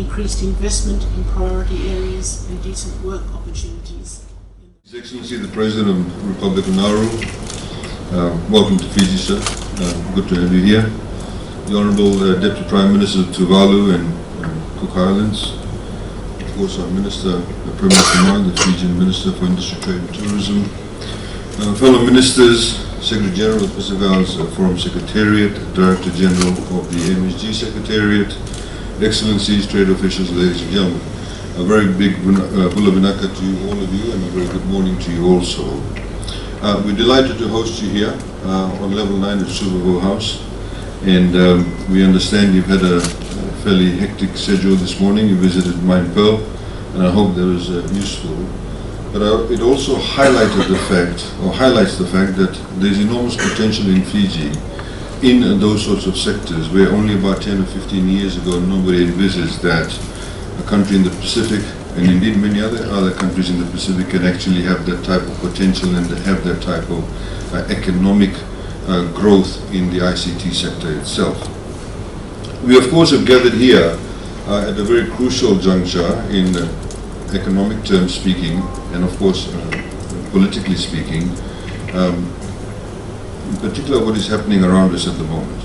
increased investment in priority areas and decent work opportunities. His Excellency the President of the Republic of Nauru, welcome to Fiji, sir. Good to have you here. The Honourable Deputy Prime Minister of Tuvalu and Cook Islands, of course our Minister, Premier Command, the Fijian Minister for Industry, Trade and Tourism, fellow Ministers, Secretary General of Pacific Islands Forum Secretariat, Director General of the MSG Secretariat, Excellencies, trade officials, ladies and gentlemen. A very big bula vinaka to all of you, and a very good morning to you also. We're delighted to host you here on level 9 of Suvavou House, and we understand you've had a fairly hectic schedule this morning. You visited Mine Pearl, and I hope that was useful. But it also highlights the fact that there's enormous potential in Fiji in those sorts of sectors where only about 10 or 15 years ago nobody envisaged that a country in the Pacific, and indeed many other countries in the Pacific, can actually have that type of potential and have that type of economic growth in the ICT sector itself. We of course have gathered here at a very crucial juncture in economic terms speaking, and of course politically speaking, in particular what is happening around us at the moment.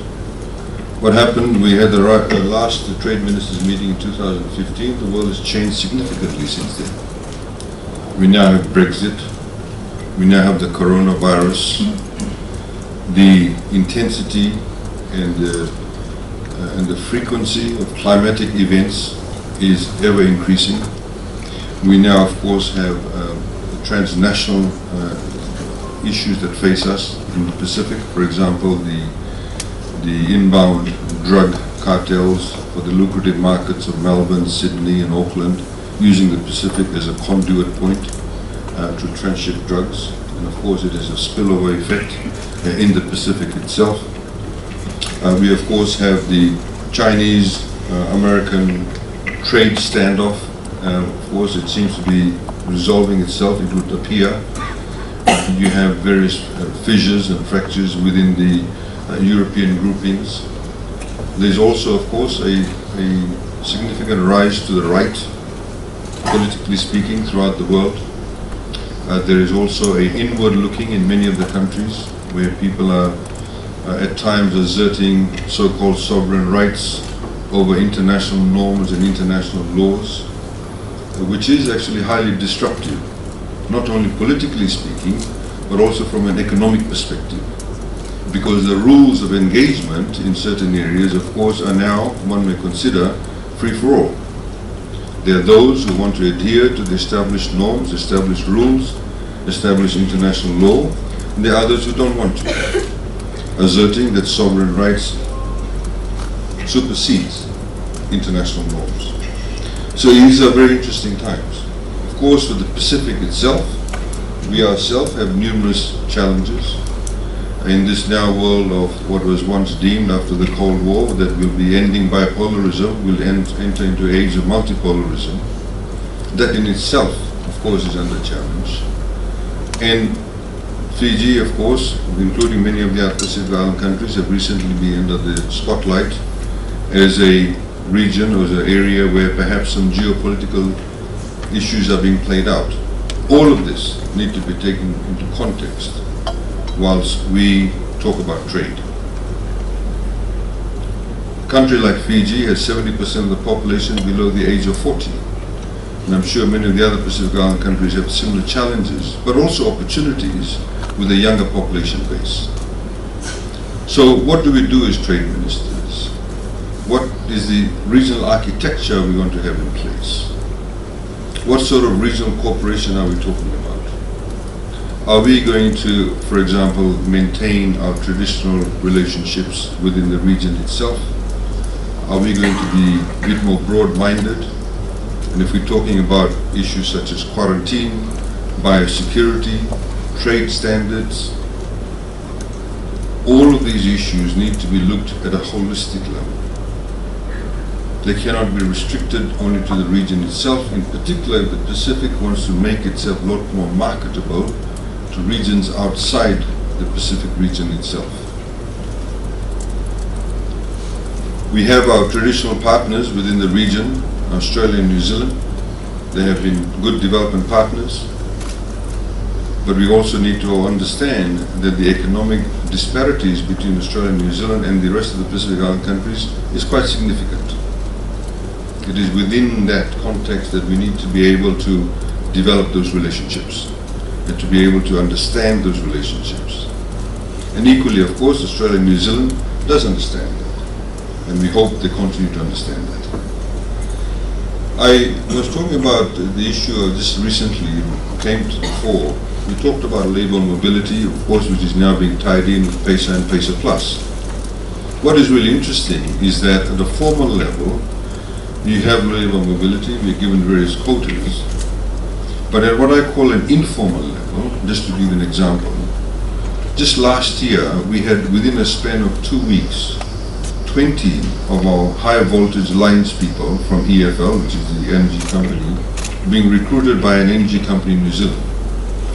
What happened, we had the last trade ministers meeting in 2015, the world has changed significantly since then. We now have Brexit, we now have the coronavirus, the intensity and the frequency of climatic events is ever increasing. We now of course have transnational issues that face us in the Pacific. For example, the inbound drug cartels for the lucrative markets of Melbourne, Sydney and Auckland, using the Pacific as a conduit point to transship drugs. And of course it has a spillover effect in the Pacific itself. We of course have the Chinese-American trade standoff. Of course it seems to be resolving itself, it would appear. You have various fissures and fractures within the European groupings. There's also, of course, a significant rise to the right, politically speaking, throughout the world. There is also an inward looking in many of the countries where people are at times asserting so-called sovereign rights over international norms and international laws, which is actually highly disruptive, not only politically speaking, but also from an economic perspective. Because the rules of engagement in certain areas, of course, are now, one may consider, free-for-all. There are those who want to adhere to the established norms, established rules, established international law, and there are others who don't want to, asserting that sovereign rights supersedes international norms. So these are very interesting times. Of course, for the Pacific itself, we ourselves have numerous challenges in this now world of what was once deemed after the Cold War that will be ending bipolarism, will enter into an age of multipolarism. That in itself, of course, is under challenge. And Fiji, of course, including many of the other Pacific Island countries, have recently been under the spotlight as a region or as an area where perhaps some geopolitical issues are being played out. All of this need to be taken into context whilst we talk about trade. A country like Fiji has 70% of the population below the age of 40. And I'm sure many of the other Pacific Island countries have similar challenges, but also opportunities with a younger population base. So what do we do as trade ministers? What is the regional architecture we want to have in place? What sort of regional cooperation are we talking about? Are we going to, for example, maintain our traditional relationships within the region itself? Are we going to be a bit more broad-minded? And if we're talking about issues such as quarantine, biosecurity, trade standards, all of these issues need to be looked at a holistic level. They cannot be restricted only to the region itself. In particular, if the Pacific wants to make itself a lot more marketable to regions outside the Pacific region itself. We have our traditional partners within the region, Australia and New Zealand. They have been good development partners. But we also need to understand that the economic disparities between Australia and New Zealand and the rest of the Pacific Island countries is quite significant. It is within that context that we need to be able to develop those relationships and to be able to understand those relationships. And equally, of course, Australia and New Zealand does understand that, and we hope they continue to understand that. I was talking about the issue of just recently came to the fore. We talked about labour mobility, of course, which is now being tied in with PESA and PESA Plus. What is really interesting is that at a formal level, you have labour mobility, we are given various quotas. But at what I call an informal level, just to give you an example, just last year we had, within a span of 2 weeks, 20 of our high voltage lines people from EFL, which is the energy company, being recruited by an energy company in New Zealand.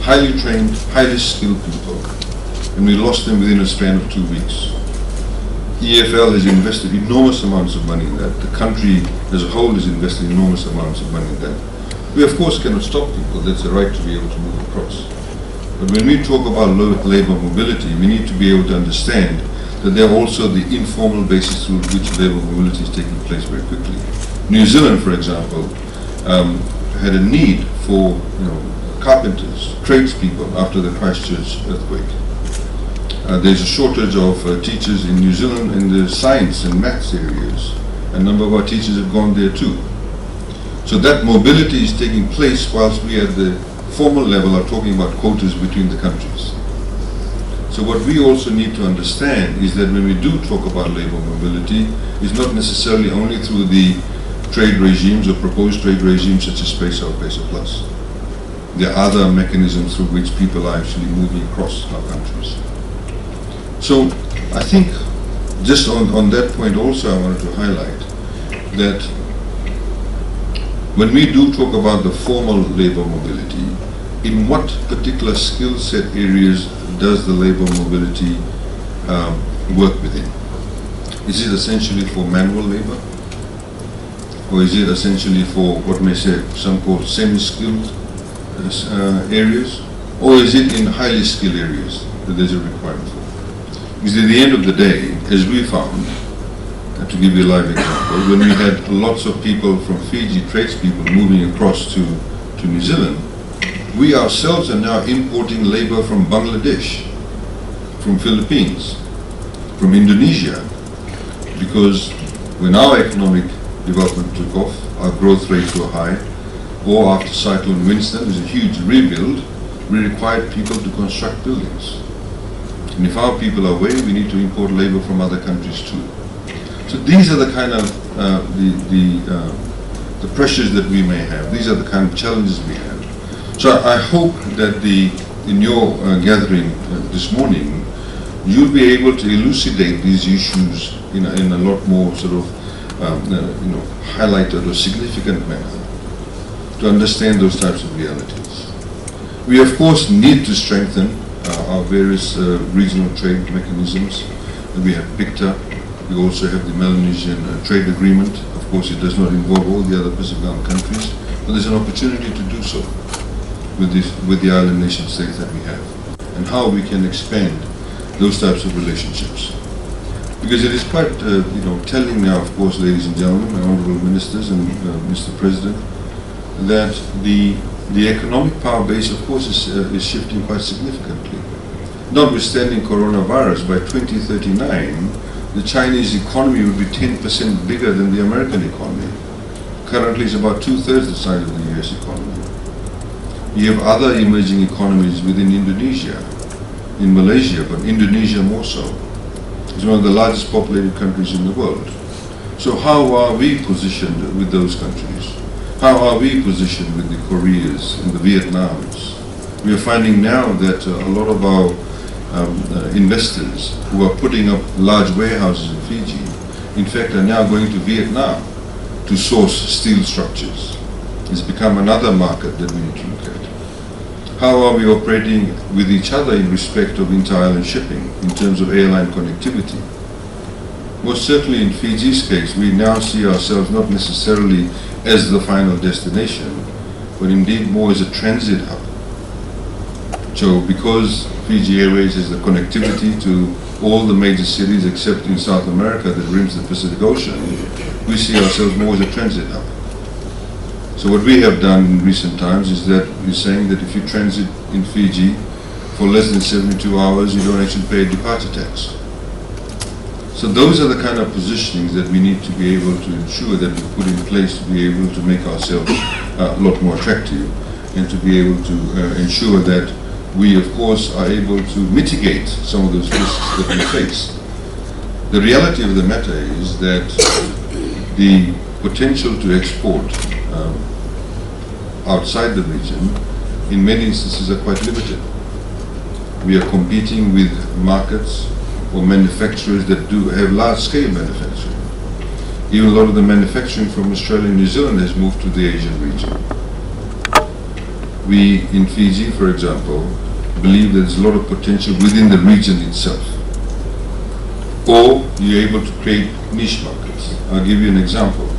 Highly trained, highly skilled people, and we lost them within a span of 2 weeks. EFL has invested enormous amounts of money in that. The country as a whole has invested enormous amounts of money in that. We of course cannot stop people, that's a right to be able to move across. But when we talk about labour mobility, we need to be able to understand that there are also the informal basis through which labour mobility is taking place very quickly. New Zealand, for example, had a need for carpenters, tradespeople after the Christchurch earthquake. There's a shortage of teachers in New Zealand in the science and maths areas. A number of our teachers have gone there too. So that mobility is taking place whilst we at the formal level are talking about quotas between the countries. So what we also need to understand is that when we do talk about labour mobility, it's not necessarily only through the trade regimes or proposed trade regimes such as PESA or PESA Plus. There are other mechanisms through which people are actually moving across our countries. So I think just on that point also I wanted to highlight that when we do talk about the formal labour mobility, in what particular skill set areas does the labour mobility work within? Is it essentially for manual labour? Or is it essentially for what may say some call semi-skilled areas, or is it in highly skilled areas that there's a requirement for? Because at the end of the day, as we found, to give you a live example, when we had lots of people from Fiji, tradespeople moving across to New Zealand, we ourselves are now importing labor from Bangladesh, from Philippines, from Indonesia, because when our economic development took off, our growth rates were high, or after Cyclone Winston, there was a huge rebuild, we required people to construct buildings. And if our people are away, we need to import labor from other countries too. So these are the kind of the pressures that we may have. These are the kind of challenges we have. So I hope that in your gathering this morning, you'll be able to elucidate these issues in a lot more sort of highlighted or significant manner, to understand those types of realities. We of course need to strengthen our various regional trade mechanisms that we have picked up. We also have the Melanesian trade agreement. Of course it does not involve all the other Pacific Island countries, but there's an opportunity to do so with the island nation states that we have, and how we can expand those types of relationships. Because it is quite telling now, of course, ladies and gentlemen, my honourable ministers and Mr. President, that the economic power base, of course, is shifting quite significantly. Notwithstanding coronavirus, by 2039, the Chinese economy will be 10% bigger than the American economy. Currently, it's about 2/3 the size of the US economy. You have other emerging economies within Indonesia, in Malaysia, but Indonesia more so. It's one of the largest populated countries in the world. So how are we positioned with those countries? How are we positioned with the Koreas and the Vietnams? We are finding now that a lot of our investors who are putting up large warehouses in Fiji, in fact, are now going to Vietnam to source steel structures. It's become another market that we need to look at. How are we operating with each other in respect of inter-island shipping in terms of airline connectivity? Most certainly in Fiji's case, we now see ourselves not necessarily as the final destination, but indeed more as a transit hub. So because Fiji Airways has the connectivity to all the major cities except in South America that rims the Pacific Ocean, we see ourselves more as a transit hub. So what we have done in recent times is that we're saying that if you transit in Fiji for less than 72 hours, you don't actually pay a departure tax. So those are the kind of positionings that we need to be able to ensure that we put in place to be able to make ourselves a lot more attractive and to be able to ensure that we, of course, are able to mitigate some of those risks that we face. The reality of the matter is that the potential to export outside the region, in many instances, are quite limited. We are competing with markets or manufacturers that do have large-scale manufacturing. Even a lot of the manufacturing from Australia and New Zealand has moved to the Asian region. We, in Fiji, for example, believe there's a lot of potential within the region itself. Or you're able to create niche markets. I'll give you an example.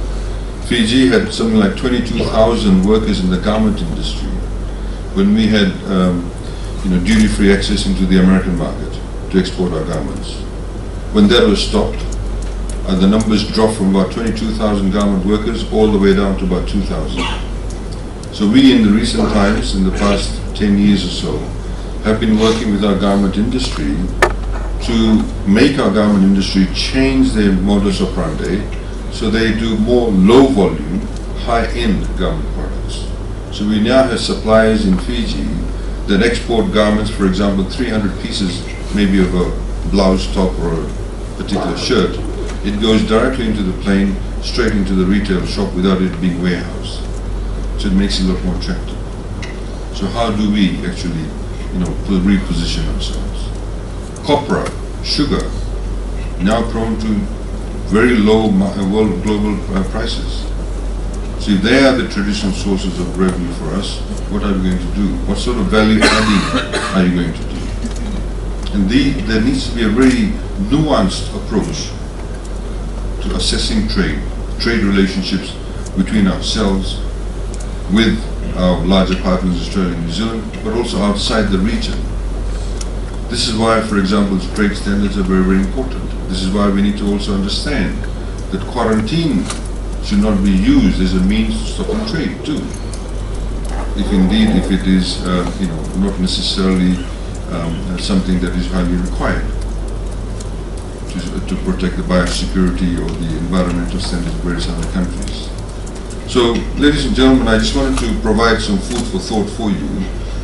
Fiji had something like 22,000 workers in the garment industry when we had duty-free access into the American market to export our garments. When that was stopped, the numbers dropped from about 22,000 garment workers all the way down to about 2,000. So we, in the recent times, in the past 10 years or so, have been working with our garment industry to make our garment industry change their modus operandi so they do more low volume, high-end garment products. So we now have suppliers in Fiji that export garments, for example, 300 pieces maybe of a blouse top or a particular shirt. It goes directly into the plane, straight into the retail shop without it being warehoused. So it makes it a lot more attractive. So how do we actually, reposition ourselves? Copra, sugar, now prone to very low world global prices. So if they are the traditional sources of revenue for us, what are we going to do? What sort of value adding are you going to do? And there needs to be a very nuanced approach to assessing trade relationships between ourselves, with our larger partners, Australia and New Zealand, but also outside the region. This is why, for example, trade standards are very, very important. This is why we need to also understand that quarantine should not be used as a means to stop trade too. If it is not necessarily something that is highly required to protect the biosecurity or the environmental standards of various other countries. So, ladies and gentlemen, I just wanted to provide some food for thought for you,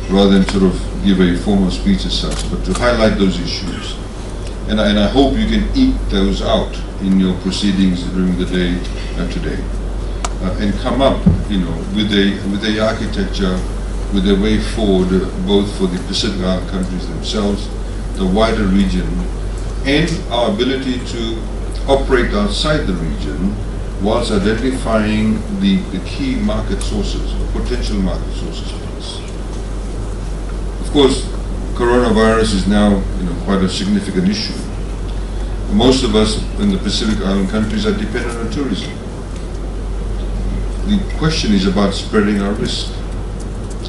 rather than sort of give a formal speech as such, but to highlight those issues. And I hope you can eke those out in your proceedings during the day today, and come up, with a architecture, with a way forward, both for the Pacific Island countries themselves, the wider region, and our ability to operate outside the region, whilst identifying the key market sources, or potential market sources for us. Of course, coronavirus is now quite a significant issue. Most of us in the Pacific Island countries are dependent on tourism. The question is about spreading our risk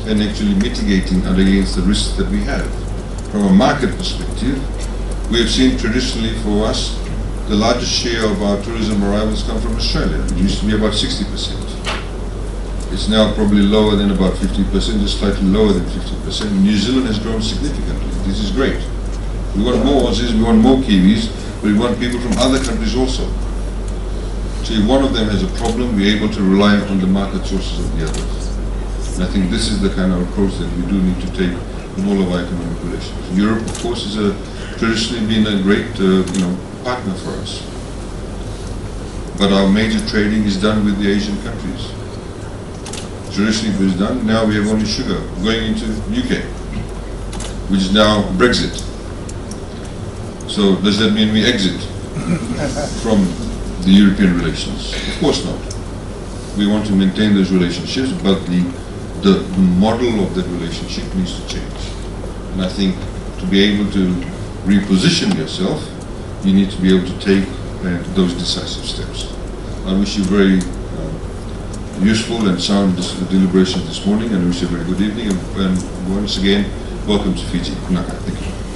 and actually mitigating against the risks that we have. From a market perspective, we have seen traditionally for us, the largest share of our tourism arrivals come from Australia. It used to be about 60%. It's now probably lower than about 50%, just slightly lower than 50%. New Zealand has grown significantly. This is great. We want more Aussies, we want more Kiwis, but we want people from other countries also. So if one of them has a problem, we're able to rely on the market sources of the others. And I think this is the kind of approach that we do need to take in all of our economic relations. Europe, of course, has traditionally been a great partner for us. But our major trading is done with the Asian countries. Traditionally it was done, now we have only sugar going into UK, which is now Brexit. So does that mean we exit from the European relations? Of course not. We want to maintain those relationships, but the model of that relationship needs to change. And I think to be able to reposition yourself, you need to be able to take those decisive steps. I wish you very useful and sound deliberations this morning, and I wish you a very good evening. And once again, welcome to Fiji. Kunaka. Thank you.